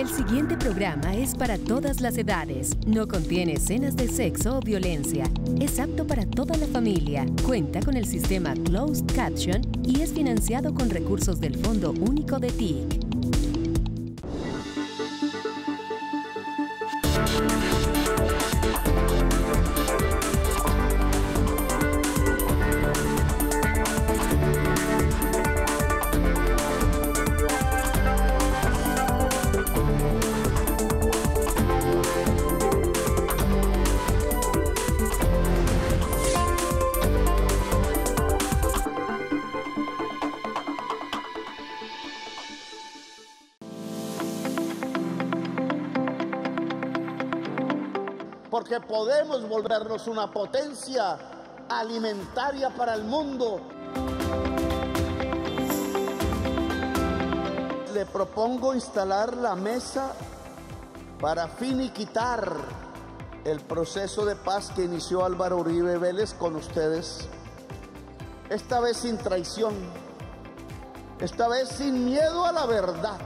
El siguiente programa es para todas las edades. No contiene escenas de sexo o violencia. Es apto para toda la familia. Cuenta con el sistema Closed Caption y es financiado con recursos del Fondo Único de TIC. Porque podemos volvernos una potencia alimentaria para el mundo. Le propongo instalar la mesa para finiquitar el proceso de paz que inició Álvaro Uribe Vélez con ustedes. Esta vez sin traición, esta vez sin miedo a la verdad.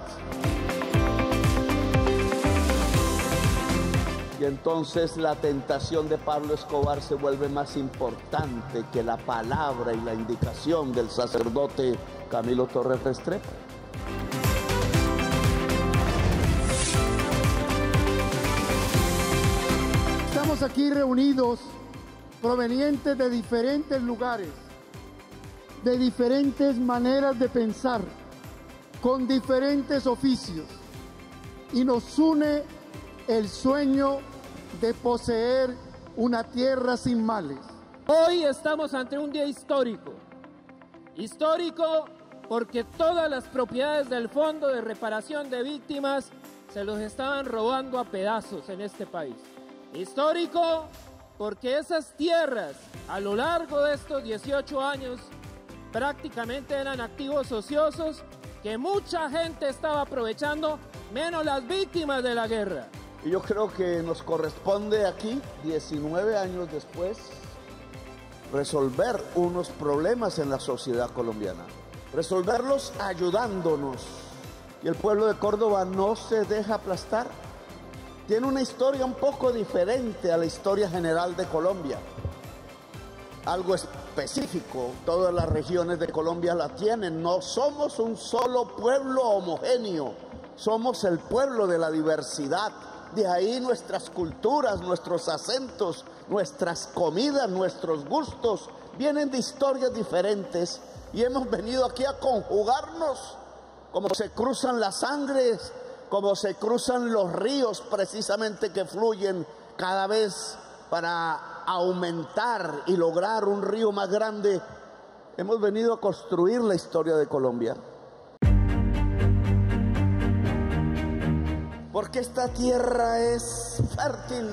Y entonces la tentación de Pablo Escobar se vuelve más importante que la palabra y la indicación del sacerdote Camilo Torres Restrepo. Estamos aquí reunidos provenientes de diferentes lugares, de diferentes maneras de pensar, con diferentes oficios, y nos une el sueño de poseer una tierra sin males. Hoy estamos ante un día histórico. Histórico porque todas las propiedades del Fondo de Reparación de Víctimas se los estaban robando a pedazos en este país. Histórico porque esas tierras a lo largo de estos 18 años prácticamente eran activos ociosos que mucha gente estaba aprovechando, menos las víctimas de la guerra. Y yo creo que nos corresponde aquí, 19 años después, resolver unos problemas en la sociedad colombiana. Resolverlos ayudándonos. Y el pueblo de Córdoba no se deja aplastar. Tiene una historia un poco diferente a la historia general de Colombia. Algo específico, todas las regiones de Colombia la tienen. No somos un solo pueblo homogéneo, somos el pueblo de la diversidad. De ahí nuestras culturas, nuestros acentos, nuestras comidas, nuestros gustos, vienen de historias diferentes y hemos venido aquí a conjugarnos como se cruzan las sangres, como se cruzan los ríos precisamente que fluyen cada vez para aumentar y lograr un río más grande. Hemos venido a construir la historia de Colombia. Porque esta tierra es fértil,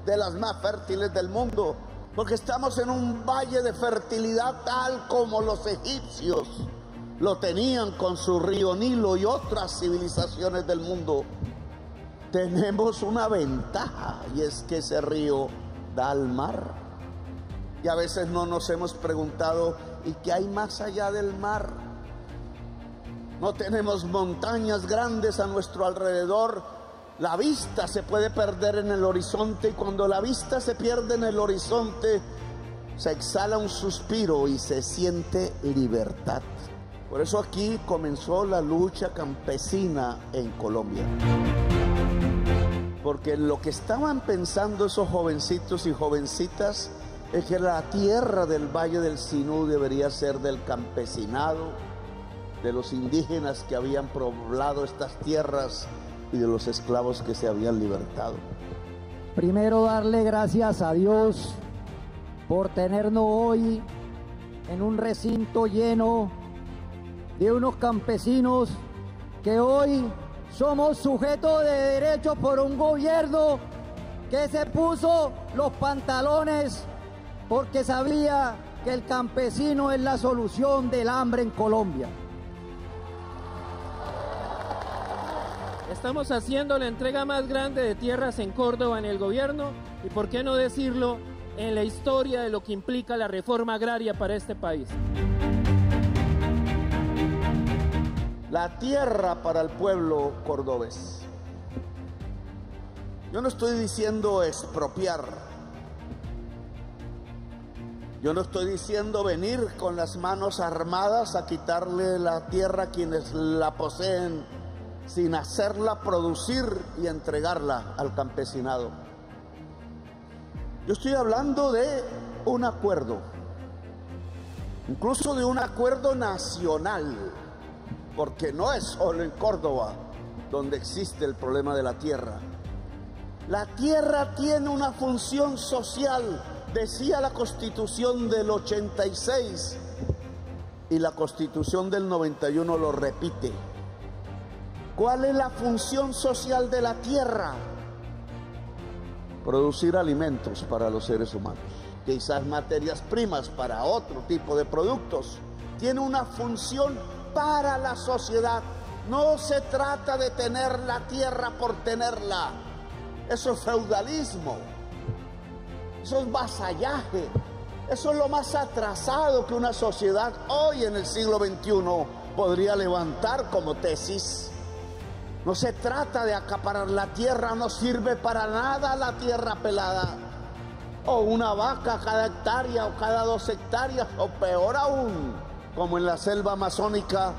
de las más fértiles del mundo. Porque estamos en un valle de fertilidad tal como los egipcios lo tenían con su río Nilo y otras civilizaciones del mundo. Tenemos una ventaja y es que ese río da al mar. Y a veces no nos hemos preguntado, ¿y qué hay más allá del mar? No tenemos montañas grandes a nuestro alrededor. La vista se puede perder en el horizonte y cuando la vista se pierde en el horizonte se exhala un suspiro y se siente libertad. Por eso aquí comenzó la lucha campesina en Colombia. Porque lo que estaban pensando esos jovencitos y jovencitas es que la tierra del Valle del Sinú debería ser del campesinado, de los indígenas que habían poblado estas tierras y de los esclavos que se habían libertado. Primero darle gracias a Dios por tenernos hoy en un recinto lleno de unos campesinos que hoy somos sujetos de derechos por un gobierno que se puso los pantalones porque sabía que el campesino es la solución del hambre en Colombia. Estamos haciendo la entrega más grande de tierras en Córdoba en el gobierno y, por qué no decirlo, en la historia de lo que implica la reforma agraria para este país. La tierra para el pueblo cordobés, Yo no estoy diciendo expropiar. Yo no estoy diciendo venir con las manos armadas a quitarle la tierra a quienes la poseen sin hacerla producir y entregarla al campesinado. Yo estoy hablando de un acuerdo, incluso de un acuerdo nacional, porque no es solo en Córdoba donde existe el problema de la tierra. La tierra tiene una función social, decía la Constitución del 86 y la Constitución del 91 lo repite. ¿Cuál es la función social de la tierra? Producir alimentos para los seres humanos, quizás materias primas para otro tipo de productos. Tiene una función para la sociedad. No se trata de tener la tierra por tenerla. Eso es feudalismo. Eso es vasallaje. Eso es lo más atrasado que una sociedad hoy en el siglo XXI podría levantar como tesis. No se trata de acaparar la tierra, no sirve para nada la tierra pelada. O una vaca cada hectárea o cada 2 hectáreas, o peor aún, como en la selva amazónica,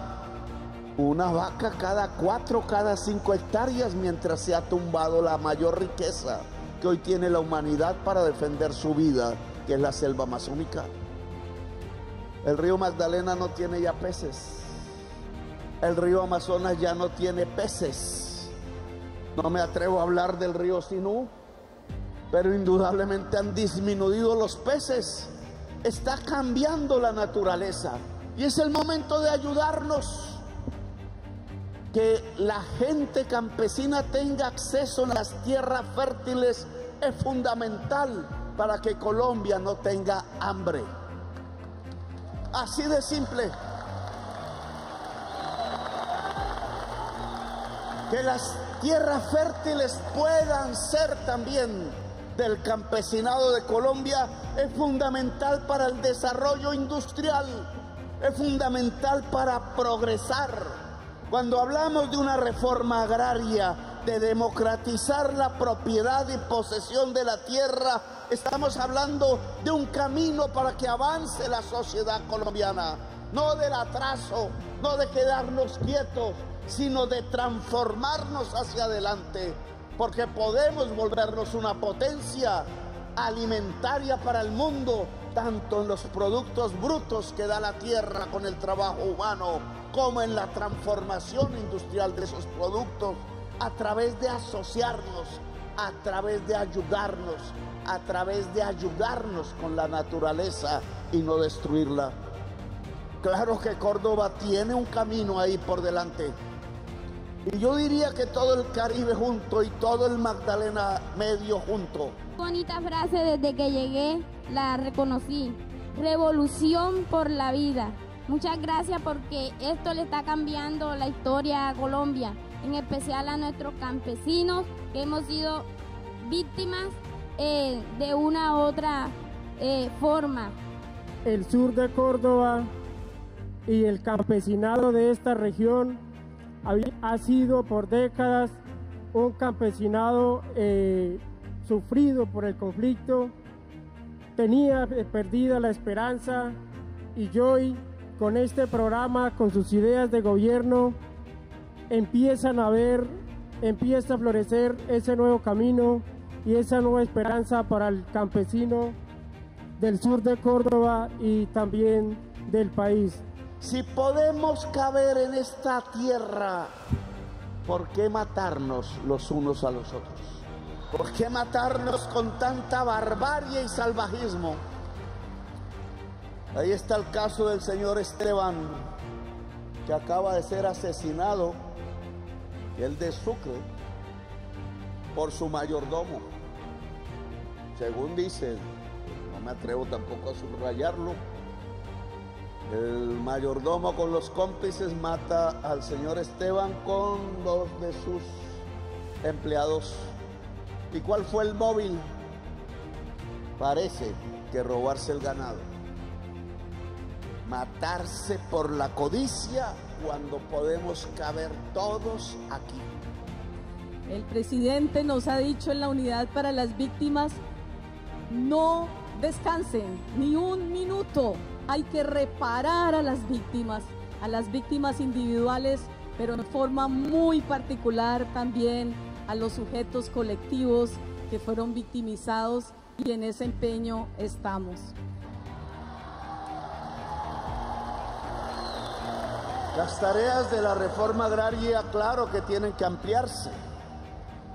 una vaca cada 4, cada 5 hectáreas, mientras se ha tumbado la mayor riqueza que hoy tiene la humanidad para defender su vida, que es la selva amazónica. El río Magdalena no tiene ya peces. El río Amazonas ya no tiene peces. No me atrevo a hablar del río Sinú, pero indudablemente han disminuido los peces. Está cambiando la naturaleza y es el momento de ayudarnos. Que la gente campesina tenga acceso a las tierras fértiles es fundamental para que Colombia no tenga hambre. Así de simple. Que las tierras fértiles puedan ser también del campesinado de Colombia es fundamental para el desarrollo industrial, es fundamental para progresar. Cuando hablamos de una reforma agraria, de democratizar la propiedad y posesión de la tierra, estamos hablando de un camino para que avance la sociedad colombiana, no del atraso, no de quedarnos quietos, sino de transformarnos hacia adelante, porque podemos volvernos una potencia alimentaria para el mundo, tanto en los productos brutos que da la tierra con el trabajo humano, como en la transformación industrial de esos productos, a través de asociarnos, a través de ayudarnos, a través de ayudarnos con la naturaleza y no destruirla. Claro que Córdoba tiene un camino ahí por delante. Y yo diría que todo el Caribe junto y todo el Magdalena Medio junto. Bonita frase, desde que llegué la reconocí. Revolución por la vida. Muchas gracias, porque esto le está cambiando la historia a Colombia, en especial a nuestros campesinos que hemos sido víctimas de una u otra forma. El sur de Córdoba y el campesinado de esta región ha sido por décadas un campesinado sufrido por el conflicto. Tenía perdida la esperanza, y hoy con este programa, con sus ideas de gobierno, empieza a florecer ese nuevo camino y esa nueva esperanza para el campesino del sur de Córdoba y también del país. Si podemos caber en esta tierra, ¿por qué matarnos los unos a los otros? ¿Por qué matarnos con tanta barbarie y salvajismo? Ahí está el caso del señor Esteban, que acaba de ser asesinado, el de Sucre, por su mayordomo. Según dicen, no me atrevo tampoco a subrayarlo, el mayordomo con los cómplices mata al señor Esteban con 2 de sus empleados. ¿Y cuál fue el móvil? Parece que robarse el ganado. Matarse por la codicia cuando podemos caber todos aquí. El presidente nos ha dicho en la Unidad para las Víctimas, no descansen ni un minuto, hay que reparar a las víctimas individuales, pero de forma muy particular también a los sujetos colectivos que fueron victimizados, y en ese empeño estamos. Las tareas de la reforma agraria, claro que tienen que ampliarse.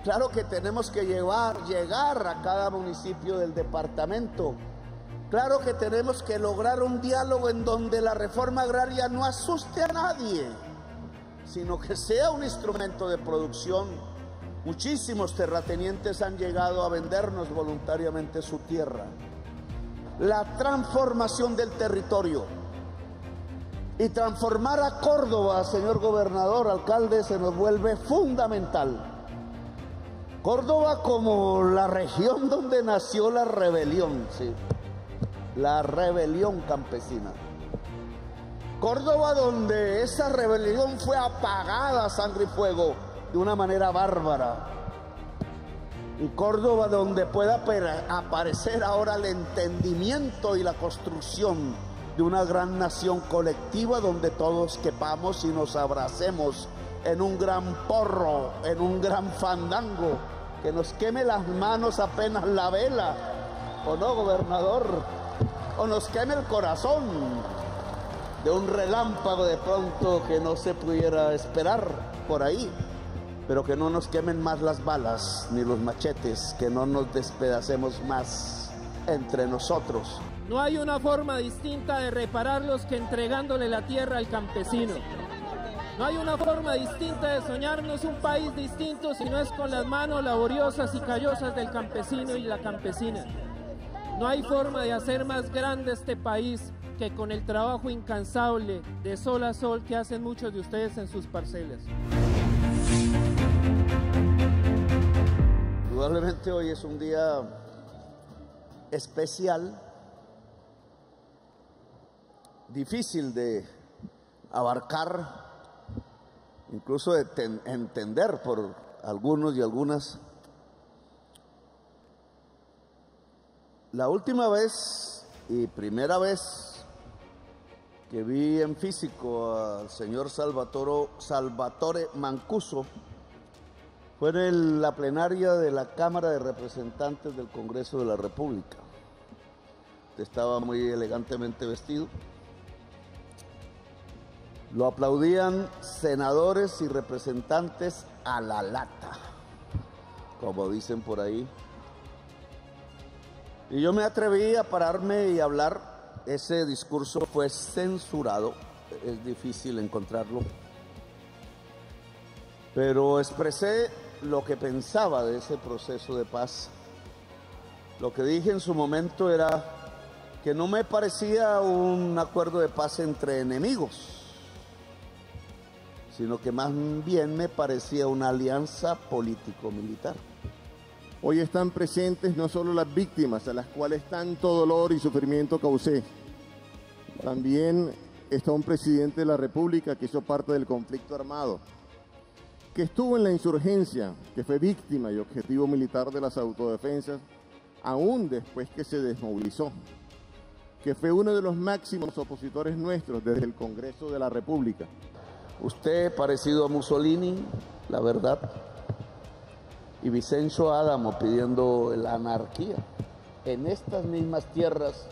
Claro que tenemos que llegar a cada municipio del departamento. Claro que tenemos que lograr un diálogo en donde la reforma agraria no asuste a nadie, sino que sea un instrumento de producción. Muchísimos terratenientes han llegado a vendernos voluntariamente su tierra. La transformación del territorio y transformar a Córdoba, señor gobernador, alcalde, se nos vuelve fundamental. Córdoba como la región donde nació la rebelión, sí, la rebelión campesina. Córdoba donde esa rebelión fue apagada a sangre y fuego de una manera bárbara. Y Córdoba donde pueda aparecer ahora el entendimiento y la construcción de una gran nación colectiva donde todos quepamos y nos abracemos en un gran porro, en un gran fandango, que nos queme las manos apenas la vela, ¿o no, gobernador? O nos queme el corazón de un relámpago de pronto que no se pudiera esperar por ahí, pero que no nos quemen más las balas ni los machetes, que no nos despedacemos más entre nosotros. No hay una forma distinta de repararlos que entregándole la tierra al campesino. No hay una forma distinta de soñarnos un país distinto si no es con las manos laboriosas y callosas del campesino y la campesina. No hay forma de hacer más grande este país que con el trabajo incansable de sol a sol que hacen muchos de ustedes en sus parcelas. Indudablemente hoy es un día especial, difícil de abarcar, incluso de entender por algunos y algunas. La última vez y primera vez que vi en físico al señor Salvatore Mancuso fue en la plenaria de la Cámara de Representantes del Congreso de la República. Estaba muy elegantemente vestido. Lo aplaudían senadores y representantes a la lata, como dicen por ahí. Y yo me atreví a pararme y hablar. Ese discurso fue censurado, es difícil encontrarlo. Pero expresé lo que pensaba de ese proceso de paz. Lo que dije en su momento era que no me parecía un acuerdo de paz entre enemigos, sino que más bien me parecía una alianza político-militar. Hoy están presentes no solo las víctimas, a las cuales tanto dolor y sufrimiento causé. También está un presidente de la República que hizo parte del conflicto armado, que estuvo en la insurgencia, que fue víctima y objetivo militar de las autodefensas, aún después que se desmovilizó, que fue uno de los máximos opositores nuestros desde el Congreso de la República. Usted parecido a Mussolini, la verdad, y Vicencio Adamo pidiendo la anarquía en estas mismas tierras,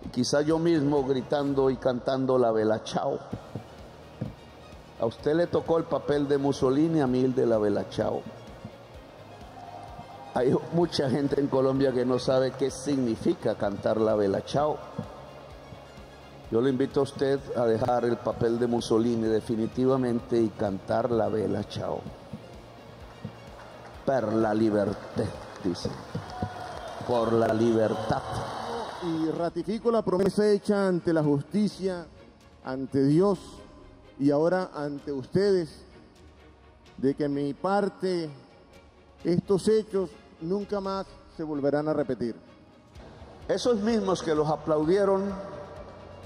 y quizá yo mismo gritando y cantando la Bella Ciao. A usted le tocó el papel de Mussolini, a mí el de la Bella Ciao. Hay mucha gente en Colombia que no sabe qué significa cantar la Bella Ciao. Yo le invito a usted a dejar el papel de Mussolini definitivamente y cantar la Bella Ciao. Per la libertà, dice. Por la libertad. Y ratifico la promesa hecha ante la justicia, ante Dios y ahora ante ustedes, de que en mi parte estos hechos nunca más se volverán a repetir. Esos mismos que los aplaudieron,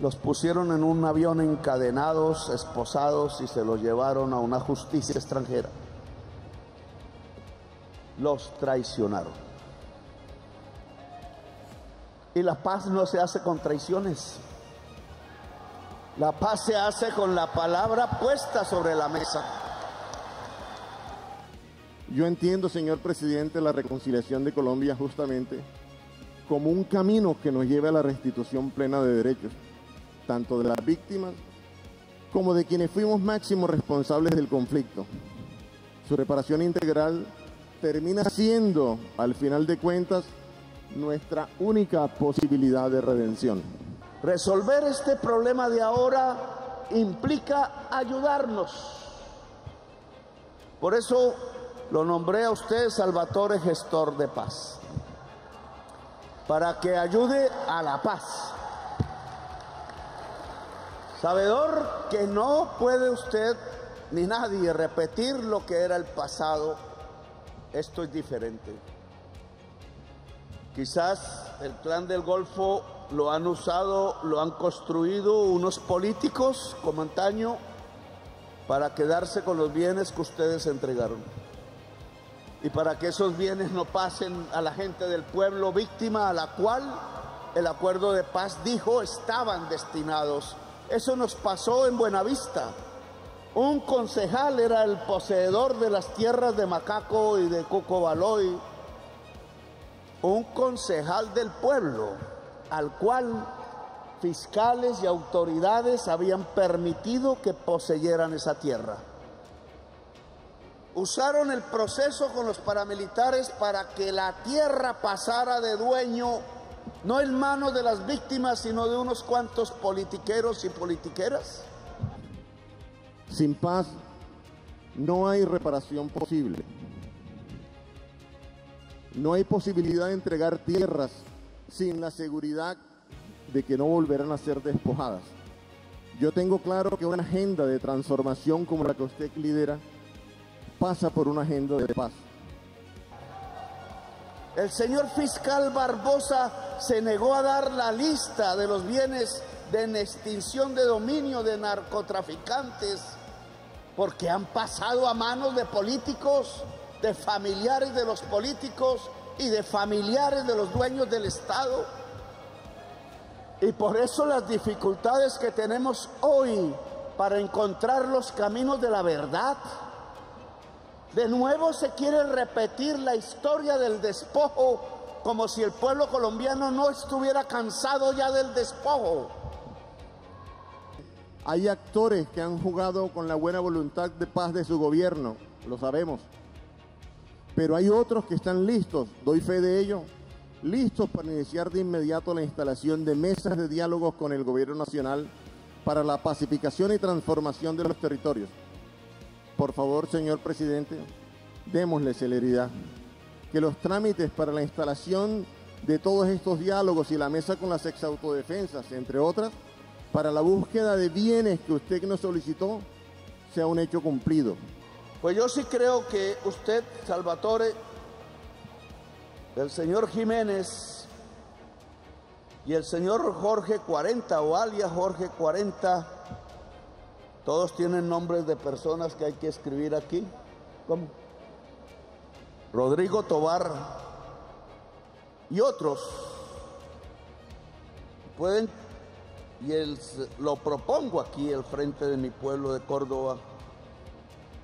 los pusieron en un avión encadenados, esposados y se los llevaron a una justicia extranjera. los traicionaron. Y la paz no se hace con traiciones. La paz se hace con la palabra puesta sobre la mesa. Yo entiendo, señor presidente, la reconciliación de Colombia justamente como un camino que nos lleve a la restitución plena de derechos, tanto de las víctimas como de quienes fuimos máximos responsables del conflicto. Su reparación integral termina siendo, al final de cuentas, nuestra única posibilidad de redención. Resolver este problema de ahora implica ayudarnos. Por eso lo nombré a usted Salvatore Gestor de Paz, para que ayude a la paz. Sabedor que no puede usted ni nadie repetir lo que era el pasado, esto es diferente. Quizás el Clan del Golfo lo han usado, lo han construido unos políticos como antaño para quedarse con los bienes que ustedes entregaron. Y para que esos bienes no pasen a la gente del pueblo víctima a la cual el acuerdo de paz dijo estaban destinados. Eso nos pasó en Buenavista. Un concejal era el poseedor de las tierras de Macaco y de Cucobaloy. Un concejal del pueblo al cual fiscales y autoridades habían permitido que poseyeran esa tierra. Usaron el proceso con los paramilitares para que la tierra pasara de dueño, no en manos de las víctimas, sino de unos cuantos politiqueros y politiqueras. Sin paz no hay reparación posible. No hay posibilidad de entregar tierras sin la seguridad de que no volverán a ser despojadas. Yo tengo claro que una agenda de transformación como la que usted lidera pasa por una agenda de paz. El señor fiscal Barbosa se negó a dar la lista de los bienes de extinción de dominio de narcotraficantes porque han pasado a manos de políticos, de familiares de los políticos y de familiares de los dueños del Estado. Y por eso las dificultades que tenemos hoy para encontrar los caminos de la verdad. De nuevo se quiere repetir la historia del despojo como si el pueblo colombiano no estuviera cansado ya del despojo. Hay actores que han jugado con la buena voluntad de paz de su gobierno, lo sabemos. Pero hay otros que están listos, doy fe de ello, listos para iniciar de inmediato la instalación de mesas de diálogos con el gobierno nacional para la pacificación y transformación de los territorios. Por favor, señor presidente, démosle celeridad. Que los trámites para la instalación de todos estos diálogos y la mesa con las exautodefensas, entre otras, para la búsqueda de bienes que usted nos solicitó, sea un hecho cumplido. Pues yo sí creo que usted, Salvatore, el señor Jiménez y el señor Jorge 40 o alias Jorge 40, todos tienen nombres de personas que hay que escribir aquí. ¿Cómo? Rodrigo Tobar y otros pueden, lo propongo aquí al frente de mi pueblo de Córdoba,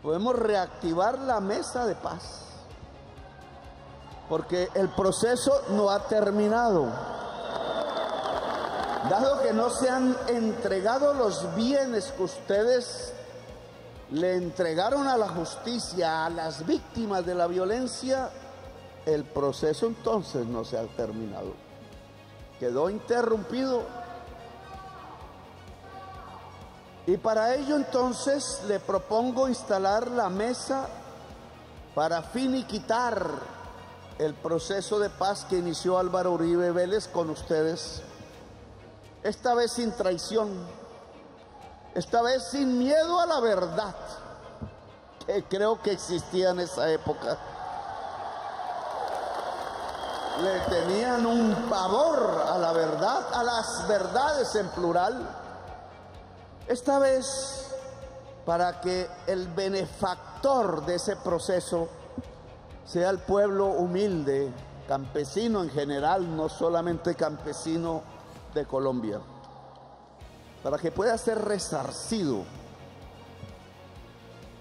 podemos reactivar la mesa de paz, porque el proceso no ha terminado. Dado que no se han entregado los bienes que ustedes le entregaron a la justicia, a las víctimas de la violencia, el proceso entonces no se ha terminado. Quedó interrumpido. Y para ello entonces le propongo instalar la mesa para finiquitar el proceso de paz que inició Álvaro Uribe Vélez con ustedes. Esta vez sin traición, esta vez sin miedo a la verdad, que creo que existía en esa época. Le tenían un pavor a la verdad, a las verdades en plural. Esta vez para que el benefactor de ese proceso sea el pueblo humilde, campesino en general, no solamente campesino de Colombia, para que pueda ser resarcido.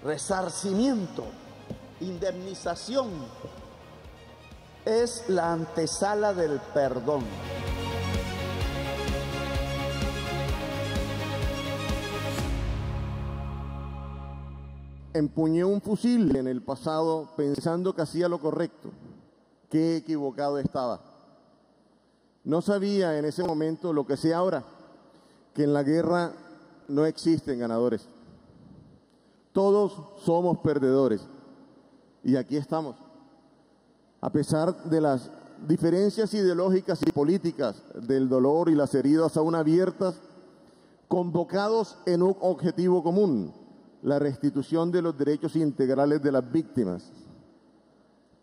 Resarcimiento, indemnización, es la antesala del perdón. Empuñé un fusil en el pasado pensando que hacía lo correcto. Qué equivocado estaba. No sabía en ese momento lo que sé ahora, que en la guerra no existen ganadores. Todos somos perdedores. Y aquí estamos. A pesar de las diferencias ideológicas y políticas, del dolor y las heridas aún abiertas, convocados en un objetivo común: la restitución de los derechos integrales de las víctimas,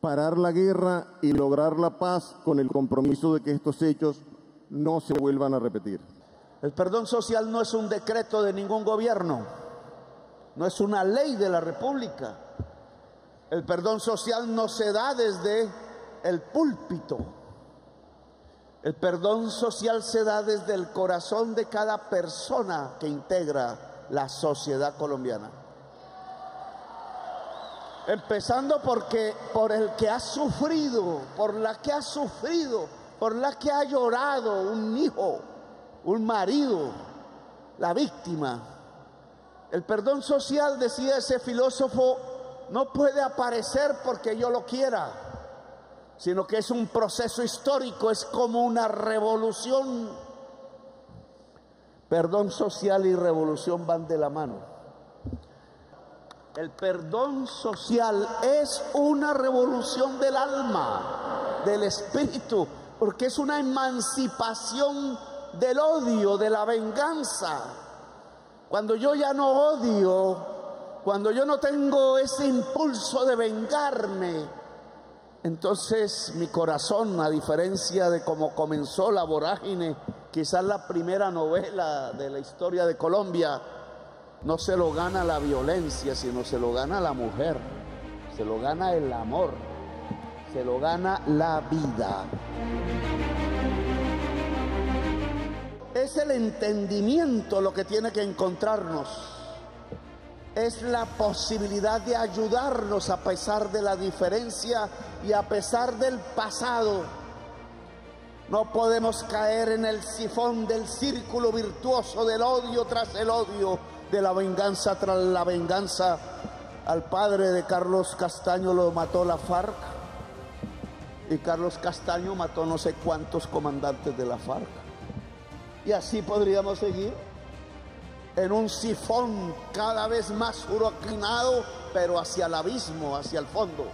parar la guerra y lograr la paz con el compromiso de que estos hechos no se vuelvan a repetir. El perdón social no es un decreto de ningún gobierno, no es una ley de la República. El perdón social no se da desde el púlpito. El perdón social se da desde el corazón de cada persona que integra la sociedad colombiana. Empezando por el que ha sufrido, por la que ha sufrido, por la que ha llorado, un hijo, un marido, la víctima. El perdón social, decía ese filósofo, no puede aparecer porque yo lo quiera, sino que es un proceso histórico, es como una revolución. Perdón social y revolución van de la mano. El perdón social es una revolución del alma, del espíritu, porque es una emancipación del odio, de la venganza. Cuando yo ya no odio, cuando yo no tengo ese impulso de vengarme, entonces mi corazón, a diferencia de cómo comenzó la vorágine, quizás la primera novela de la historia de Colombia, no se lo gana la violencia, sino se lo gana la mujer, se lo gana el amor, se lo gana la vida. Es el entendimiento lo que tiene que encontrarnos. Es la posibilidad de ayudarnos a pesar de la diferencia y a pesar del pasado. No podemos caer en el sifón del círculo virtuoso del odio tras el odio, de la venganza tras la venganza. Al padre de Carlos Castaño lo mató la FARC y Carlos Castaño mató no sé cuántos comandantes de la FARC. Y así podríamos seguir en un sifón cada vez más huracanado, pero hacia el abismo, hacia el fondo.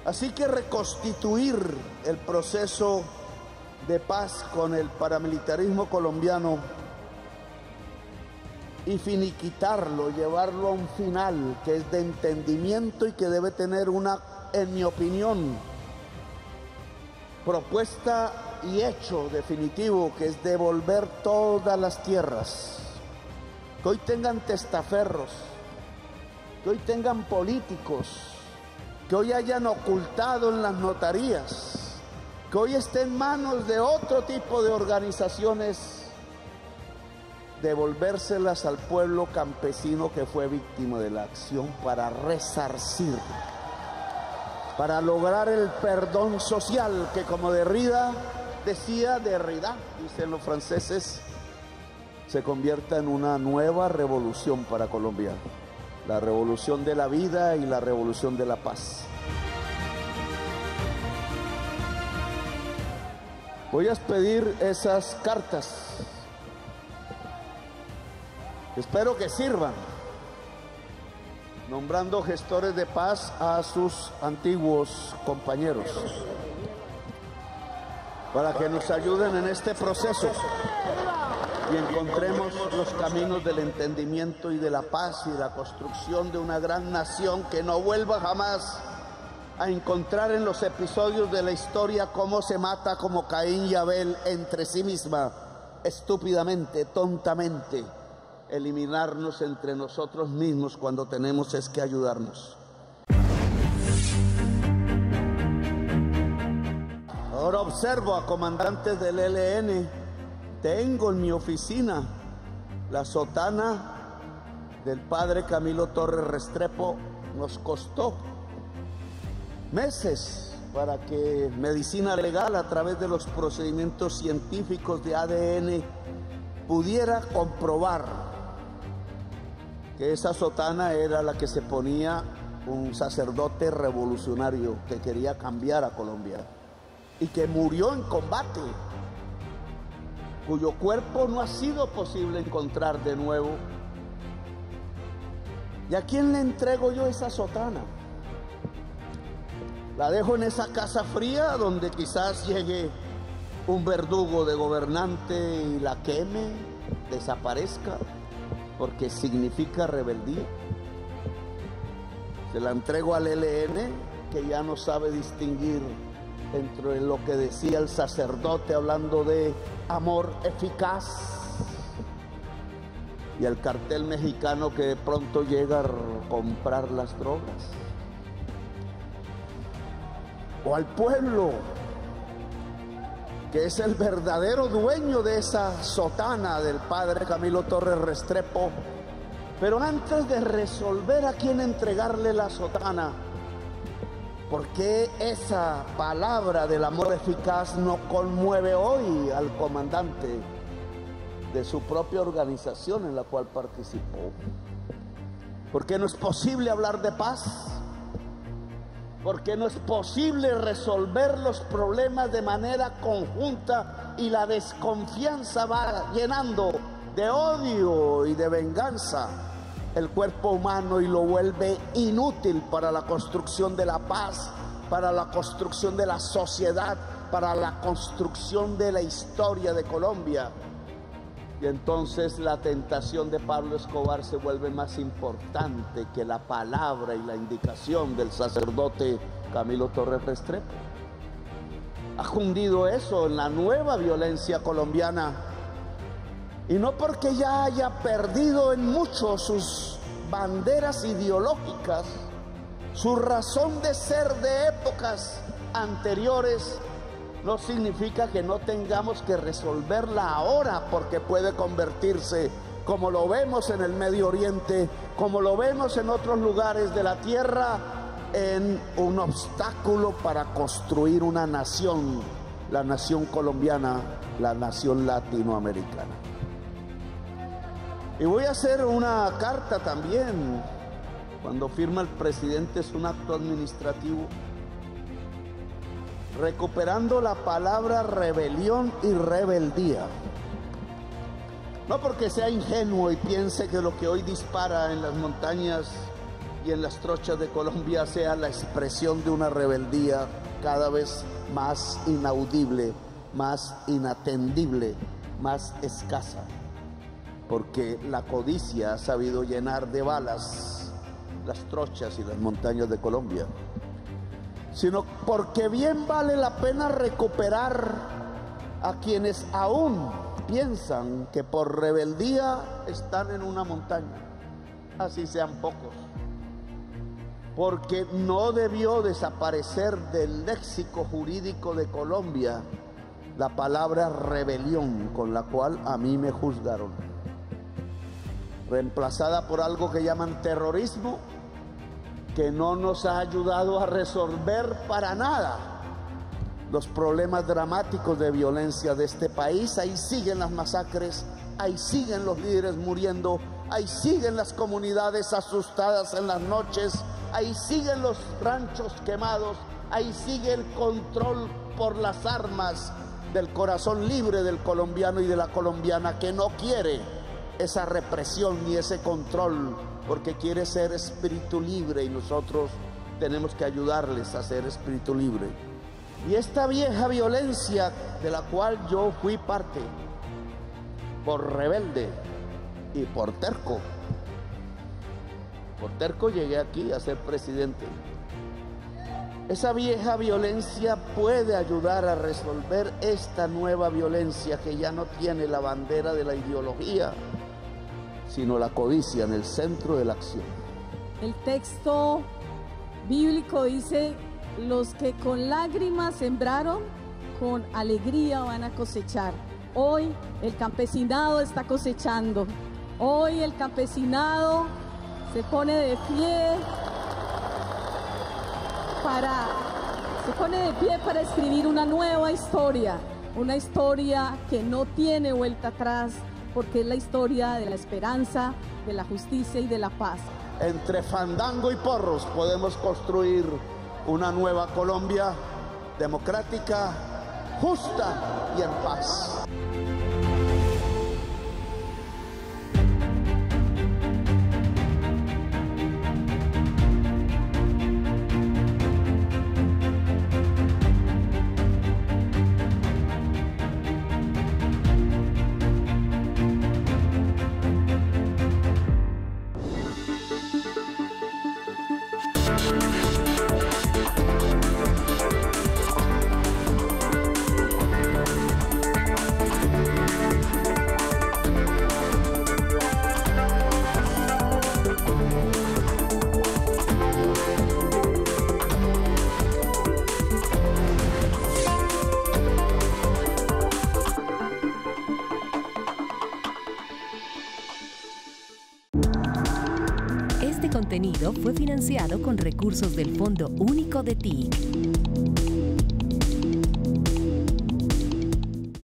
Así que reconstituir el proceso de paz con el paramilitarismo colombiano y finiquitarlo, llevarlo a un final que es de entendimiento y que debe tener una, en mi opinión, propuesta y hecho definitivo, que es devolver todas las tierras, que hoy tengan testaferros, que hoy tengan políticos, que hoy hayan ocultado en las notarías, que hoy esté en manos de otro tipo de organizaciones, devolvérselas al pueblo campesino que fue víctima de la acción para resarcir, para lograr el perdón social que, como Derrida, dicen los franceses, se convierta en una nueva revolución para Colombia, la revolución de la vida y la revolución de la paz. Voy a expedir esas cartas. Espero que sirvan, nombrando gestores de paz a sus antiguos compañeros, para que nos ayuden en este proceso y encontremos los caminos del entendimiento y de la paz y de la construcción de una gran nación que no vuelva jamás a encontrar en los episodios de la historia cómo se mata como Caín y Abel entre sí misma, estúpidamente, tontamente, eliminarnos entre nosotros mismos cuando tenemos es que ayudarnos. Ahora observo a comandantes del ELN. Tengo en mi oficina la sotana del padre Camilo Torres Restrepo. Nos costó meses para que medicina legal, a través de los procedimientos científicos de ADN, pudiera comprobar que esa sotana era la que se ponía un sacerdote revolucionario que quería cambiar a Colombia y que murió en combate, cuyo cuerpo no ha sido posible encontrar de nuevo. ¿Y a quién le entrego yo esa sotana? La dejo en esa casa fría donde quizás llegue un verdugo de gobernante y la queme, desaparezca, porque significa rebeldía. Se la entrego al ELN, que ya no sabe distinguir entre lo que decía el sacerdote hablando de amor eficaz y el cartel mexicano que de pronto llega a comprar las drogas. O al pueblo, que es el verdadero dueño de esa sotana del padre Camilo Torres Restrepo. Pero antes de resolver a quién entregarle la sotana, ¿por qué esa palabra del amor eficaz no conmueve hoy al comandante de su propia organización en la cual participó? ¿Por qué no es posible hablar de paz? ¿Por qué no es posible resolver los problemas de manera conjunta y la desconfianza va llenando de odio y de venganza el cuerpo humano y lo vuelve inútil para la construcción de la paz, para la construcción de la sociedad, para la construcción de la historia de Colombia? Y entonces la tentación de Pablo Escobar se vuelve más importante que la palabra y la indicación del sacerdote Camilo Torres Restrepo. Ha hundido eso en la nueva violencia colombiana, y no porque ya haya perdido en mucho sus banderas ideológicas, su razón de ser de épocas anteriores, no significa que no tengamos que resolverla ahora, porque puede convertirse, como lo vemos en el Medio Oriente, como lo vemos en otros lugares de la tierra, en un obstáculo para construir una nación, la nación colombiana, la nación latinoamericana. Y voy a hacer una carta también, cuando firma el presidente, es un acto administrativo, recuperando la palabra rebelión y rebeldía. No porque sea ingenuo y piense que lo que hoy dispara en las montañas y en las trochas de Colombia sea la expresión de una rebeldía cada vez más inaudible, más inatendible, más escasa, porque la codicia ha sabido llenar de balas las trochas y las montañas de Colombia, sino porque bien vale la pena recuperar a quienes aún piensan que por rebeldía están en una montaña, así sean pocos, porque no debió desaparecer del léxico jurídico de Colombia la palabra rebelión, con la cual a mí me juzgaron, reemplazada por algo que llaman terrorismo, que no nos ha ayudado a resolver para nada los problemas dramáticos de violencia de este país. Ahí siguen las masacres, ahí siguen los líderes muriendo, ahí siguen las comunidades asustadas en las noches, ahí siguen los ranchos quemados, ahí sigue el control por las armas del corazón libre del colombiano y de la colombiana, que no quiere esa represión ni ese control, porque quiere ser espíritu libre, y nosotros tenemos que ayudarles a ser espíritu libre. Y esta vieja violencia de la cual yo fui parte, por rebelde y por terco llegué aquí a ser presidente. Esa vieja violencia puede ayudar a resolver esta nueva violencia que ya no tiene la bandera de la ideología, sino la codicia en el centro de la acción. El texto bíblico dice: los que con lágrimas sembraron, con alegría van a cosechar. Hoy el campesinado está cosechando. Hoy el campesinado se pone de pie para escribir una nueva historia, una historia que no tiene vuelta atrás, porque es la historia de la esperanza, de la justicia y de la paz. Entre fandango y porros podemos construir una nueva Colombia democrática, justa y en paz. Este contenido fue financiado con recursos del Fondo Único de TIC.